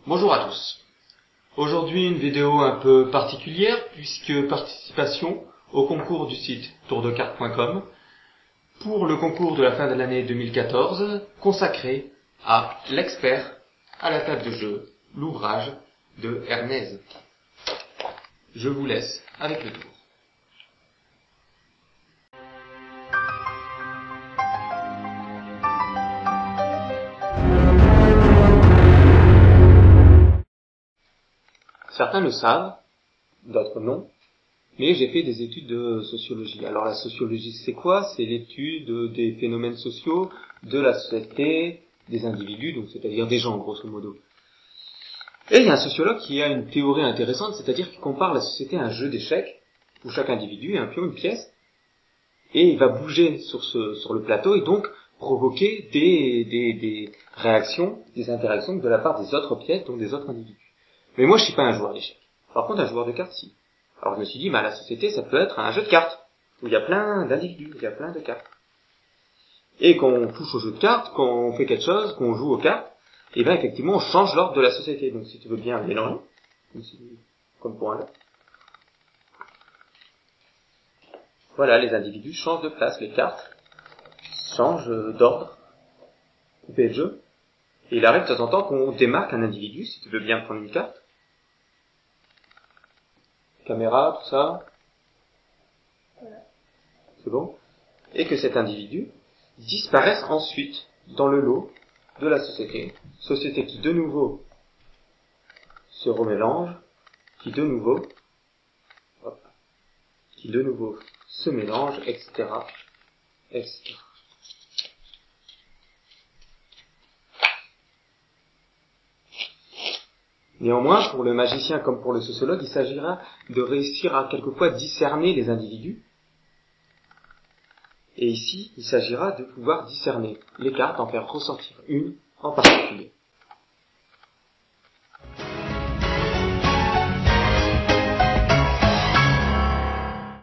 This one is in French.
Bonjour à tous. Aujourd'hui une vidéo un peu particulière puisque participation au concours du site tourdecarte.com pour le concours de la fin de l'année 2014 consacré à l'expert à la table de jeu, l'ouvrage de Hermès. Je vous laisse avec le tour. Certains le savent, d'autres non, mais j'ai fait des études de sociologie. Alors la sociologie c'est quoi? C'est l'étude des phénomènes sociaux, de la société, des individus, donc c'est-à-dire des gens grosso modo. Et il y a un sociologue qui a une théorie intéressante, c'est-à-dire qu'il compare la société à un jeu d'échecs, où chaque individu est un pion, une pièce, et il va bouger sur le plateau et donc provoquer des réactions, des interactions de la part des autres pièces, donc des autres individus. Mais moi je suis pas un joueur d'échecs. Par contre un joueur de cartes si. Alors je me suis dit, la société ça peut être un jeu de cartes, où il y a plein d'individus, il y a plein de cartes. Et quand on touche au jeu de cartes, quand on fait quelque chose, qu'on joue aux cartes, et bien effectivement on change l'ordre de la société. Donc si tu veux bien mélanger, comme pour un jeu. Voilà, les individus changent de place, les cartes changent d'ordre, coupé de jeu. Et il arrive de temps en temps qu'on démarque un individu, si tu veux bien prendre une carte. Caméra, tout ça. Voilà. C'est bon. Et que cet individu disparaisse ensuite dans le lot de la société. Société qui de nouveau se remélange, qui de nouveau se mélange, etc., etc. Néanmoins, pour le magicien comme pour le sociologue, il s'agira de réussir à quelquefois discerner les individus. Et ici, il s'agira de pouvoir discerner les cartes, en faire ressortir une en particulier.